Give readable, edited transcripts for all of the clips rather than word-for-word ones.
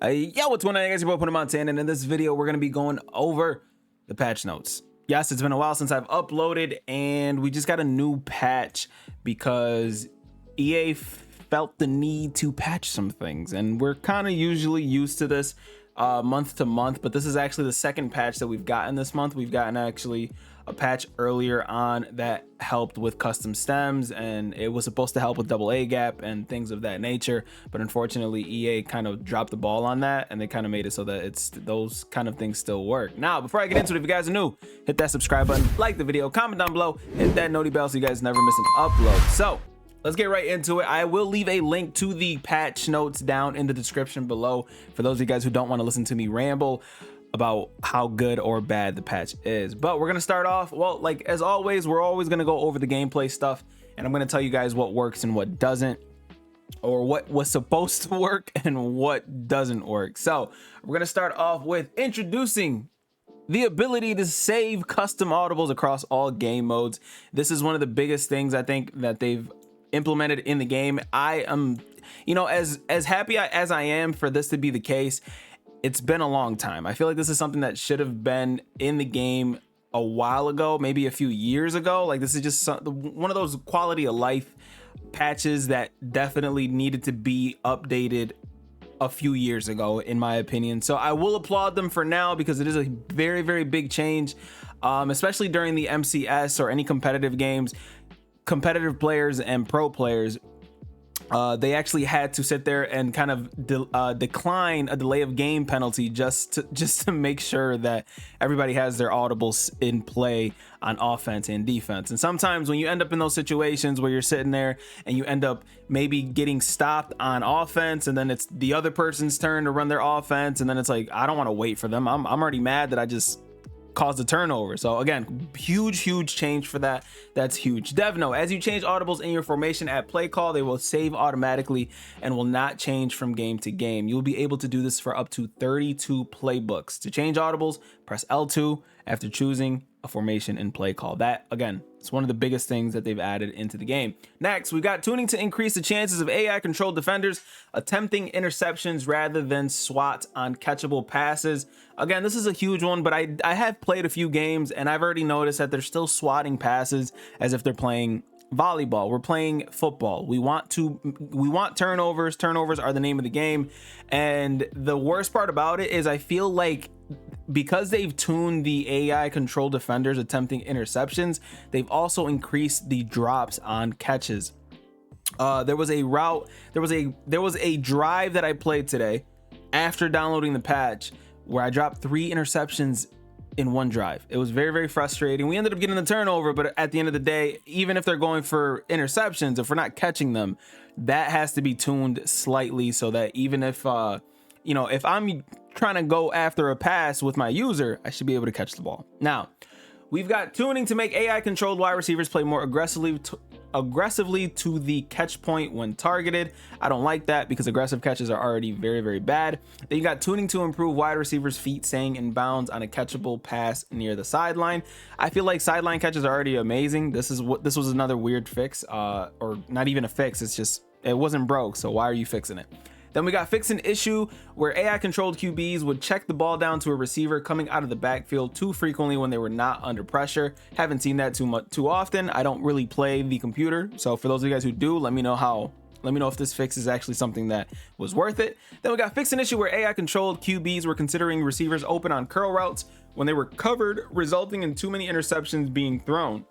Yo, what's going on, guys? Your boy Put Montana, and in this video, we're going to be going over the patch notes. Yes, it's been a while since I've uploaded, and we just got a new patch because EA felt the need to patch some things, and we're kind of usually used to this month to month, but this is actually the second patch that we've gotten this month. We've gotten actually a patch earlier on that helped with custom stems, and it was supposed to help with AA gap and things of that nature, but unfortunately EA kind of dropped the ball on that, and they kind of made it so that it's those kind of things still work. Now, before I get into it, if you guys are new, hit that subscribe button, like the video, comment down below, hit that noti bell so you guys never miss an upload. So let's get right into it. I will leave a link to the patch notes down in the description below for those of you guys who don't want to listen to me ramble about how good or bad the patch is. But we're gonna start off, well, like as always, we're always gonna go over the gameplay stuff, and I'm gonna tell you guys what works and what doesn't, or what was supposed to work and what doesn't work. So we're gonna start off with introducing the ability to save custom audibles across all game modes. This is one of the biggest things I think that they've implemented in the game. I am, you know, as happy as I am for this to be the case, it's been a long time. I feel like this is something that should have been in the game a while ago, maybe a few years ago. Like, this is just one of those quality of life patches that definitely needed to be updated a few years ago, in my opinion. So I will applaud them for now, because it is a very, very big change, especially during the MCS or any competitive games. Competitive players and pro players, they actually had to sit there and kind of decline a delay of game penalty just to make sure that everybody has their audibles in play on offense and defense. And sometimes when you end up in those situations where you're sitting there and you end up maybe getting stopped on offense, and then it's the other person's turn to run their offense, and then it's like, I don't want to wait for them. I'm already mad that I just caused a turnover. So again, huge change for that. That's huge. Devno, as you change audibles in your formation at play call, they will save automatically and will not change from game to game. You'll be able to do this for up to 32 playbooks. To change audibles, press L2 after choosing a formation in play call. That, again, it's one of the biggest things that they've added into the game. Next, we've got tuning to increase the chances of AI controlled defenders attempting interceptions rather than swats on catchable passes. Again, this is a huge one, but I have played a few games and I've already noticed that they're still swatting passes as if they're playing volleyball. We're playing football. We want turnovers. Turnovers are the name of the game. And the worst part about it is I feel like because they've tuned the AI control defenders attempting interceptions, they've also increased the drops on catches. There was a drive that I played today after downloading the patch where I dropped 3 interceptions in one drive. It was very, very frustrating. We ended up getting the turnover, but at the end of the day, even if they're going for interceptions, if we're not catching them, that has to be tuned slightly so that even if you know, if I'm trying to go after a pass with my user, I should be able to catch the ball. Now, we've got tuning to make AI controlled wide receivers play more aggressively to the catch point when targeted. I don't like that because aggressive catches are already very, very bad. Then you got tuning to improve wide receivers' feet staying in bounds on a catchable pass near the sideline. I feel like sideline catches are already amazing. This was another weird fix, or not even a fix. It's just, it wasn't broke, so why are you fixing it? Then we got fix an issue where AI controlled QBs would check the ball down to a receiver coming out of the backfield too frequently when they were not under pressure. Haven't seen that too often. I don't really play the computer, so for those of you guys who do, let me know if this fix is actually something that was worth it. Then we got fix an issue where AI controlled QBs were considering receivers open on curl routes when they were covered, resulting in too many interceptions being thrown.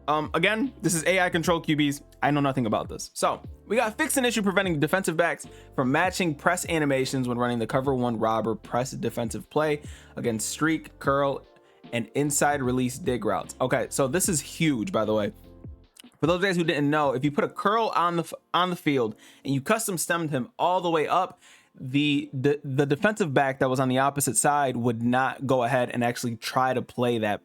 Again, this is AI controlled QBs. I know nothing about this. So we got fix an issue preventing defensive backs from matching press animations when running the cover one robber press defensive play against streak, curl, and inside release dig routes. Okay, so this is huge, by the way. For those guys who didn't know, if you put a curl on the field and you custom stemmed him all the way up, the defensive back that was on the opposite side would not go ahead and actually try to play that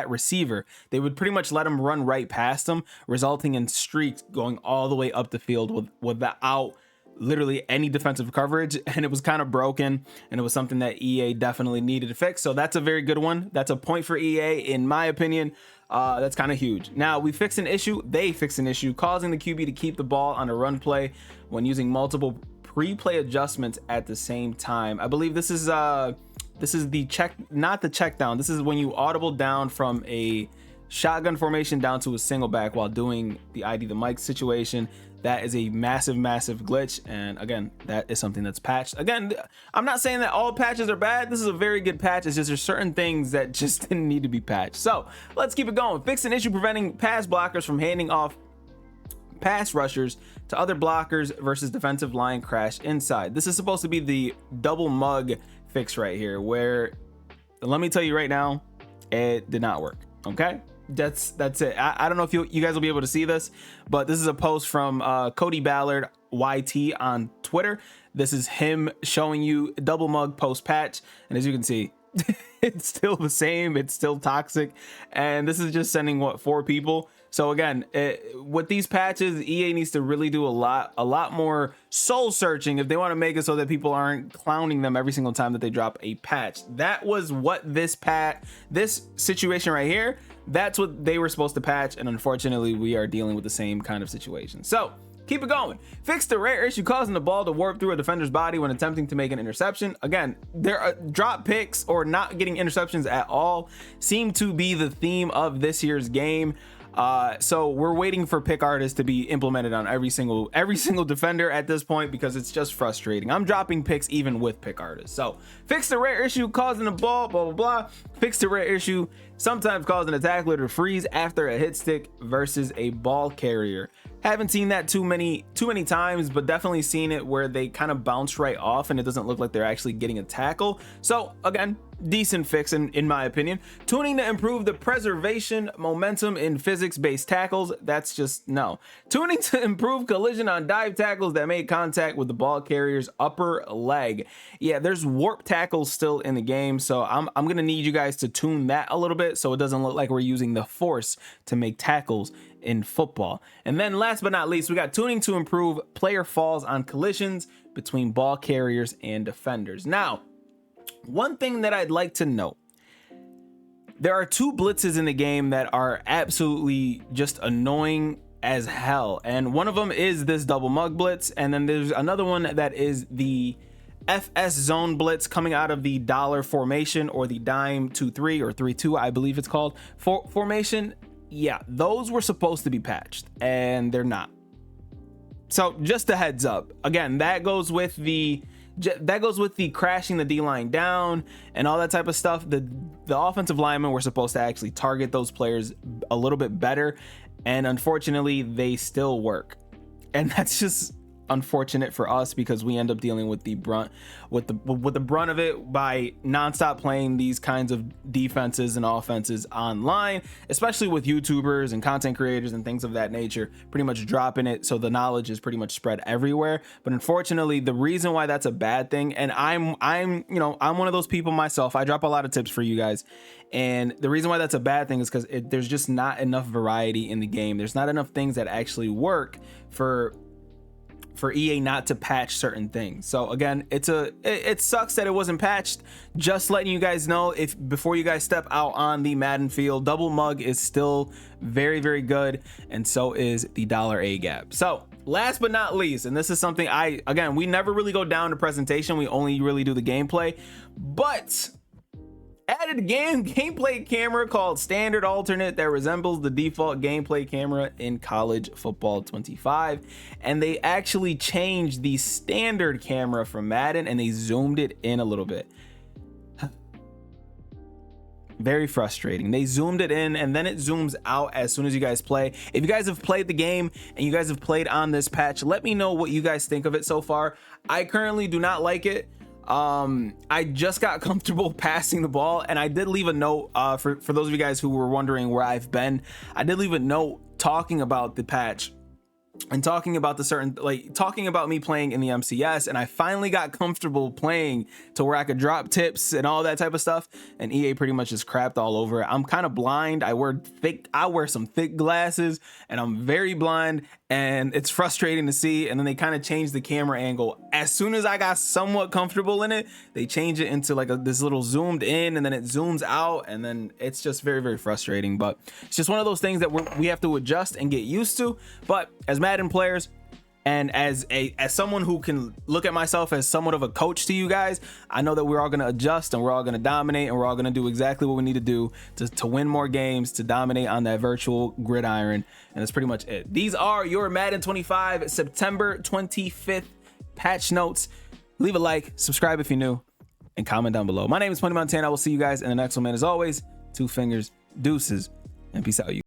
receiver. They would pretty much let him run right past him, resulting in streaks going all the way up the field without literally any defensive coverage. And it was kind of broken, and it was something that EA definitely needed to fix. So that's a very good one. That's a point for EA, in my opinion. That's kind of huge. Now, they fix an issue causing the QB to keep the ball on a run play when using multiple pre-play adjustments at the same time. I believe this is the check, not the check down. This is when you audible down from a shotgun formation down to a single back while doing the ID the mic situation. That is a massive glitch, and again, that is something that's patched. Again, I'm not saying that all patches are bad. This is a very good patch. It's just there's certain things that just didn't need to be patched. So let's keep it going. Fix an issue preventing pass blockers from handing off pass rushers to other blockers versus defensive line crash inside. This is supposed to be the double mug fix right here, where, let me tell you right now, it did not work. Okay, that's it. I don't know if you guys will be able to see this, but this is a post from Cody Ballard YT on Twitter. This is him showing you double mug post patch, and as you can see, it's still the same. It's still toxic, and this is just sending what, 4 people. So again, with these patches, EA needs to really do a lot more soul searching if they want to make it so that people aren't clowning them every single time that they drop a patch. That was what this situation right here, that's what they were supposed to patch, and unfortunately we are dealing with the same kind of situation. So keep it going. Fix the rare issue causing the ball to warp through a defender's body when attempting to make an interception. Again, there are drop picks or not getting interceptions at all seem to be the theme of this year's game. So we're waiting for pick artists to be implemented on every single defender at this point, because it's just frustrating. I'm dropping picks even with pick artists. So fix the rare issue causing the ball, blah blah blah. Fix the rare issue sometimes causing a tackler to freeze after a hit stick versus a ball carrier. Haven't seen that too many times, but definitely seen it where they kind of bounce right off and it doesn't look like they're actually getting a tackle. So again, decent fix in my opinion. Tuning to improve the preservation momentum in physics-based tackles. That's just no. Tuning to improve collision on dive tackles that make contact with the ball carrier's upper leg. Yeah, there's warp tackles still in the game, so I'm gonna need you guys to tune that a little bit so it doesn't look like we're using the force to make tackles in football. And then last but not least, we got tuning to improve player falls on collisions between ball carriers and defenders. Now, one thing that I'd like to note, there are 2 blitzes in the game that are absolutely just annoying as hell, and one of them is this double mug blitz, and then there's another one that is the FS zone blitz coming out of the dollar formation, or the dime 2-3 or 3-2, I believe it's called, formation. Yeah, those were supposed to be patched and they're not. So just a heads up. Again, that goes with the crashing the D-line down and all that type of stuff. The offensive linemen were supposed to actually target those players a little bit better, and unfortunately they still work, and that's just unfortunate for us because we end up dealing with the brunt of it by nonstop playing these kinds of defenses and offenses online, especially with YouTubers and content creators and things of that nature, pretty much dropping it so the knowledge is pretty much spread everywhere. But unfortunately, the reason why that's a bad thing, and I'm one of those people myself, I drop a lot of tips for you guys, and the reason why that's a bad thing is because there's just not enough variety in the game. There's not enough things that actually work for EA not to patch certain things. So again, it sucks that it wasn't patched. Just letting you guys know, if before you guys step out on the Madden field, double mug is still very good, and so is the $A gap. So last but not least, and this is something we never really go down to presentation, we only really do the gameplay, but added a gameplay camera called Standard Alternate that resembles the default gameplay camera in College Football 25, and they actually changed the standard camera from Madden and they zoomed it in a little bit. Very frustrating. They zoomed it in and then it zooms out as soon as you guys play. If you guys have played the game and you guys have played on this patch, let me know what you guys think of it so far. I currently do not like it. I just got comfortable passing the ball, and I did leave a note for those of you guys who were wondering where I've been. I did leave a note talking about the patch and talking about talking about me playing in the MCS, and I finally got comfortable playing to where I could drop tips and all that type of stuff, and EA pretty much just crapped all over it. I'm kind of blind. I wear some thick glasses, and I'm very blind, and it's frustrating to see. And then they kind of changed the camera angle as soon as I got somewhat comfortable in it. They change it into like this little zoomed in, and then it zooms out, and then it's just very frustrating. But it's just one of those things that we have to adjust and get used to. But as Madden players, And as someone who can look at myself as somewhat of a coach to you guys, I know that we're all going to adjust and we're all going to dominate and we're all going to do exactly what we need to do to win more games, to dominate on that virtual gridiron. And that's pretty much it. These are your Madden 25 September 25th patch notes. Leave a like, subscribe if you're new, and comment down below. My name is Tony Montana. I will see you guys in the next one, man. As always, 2 fingers, deuces, and peace out, you.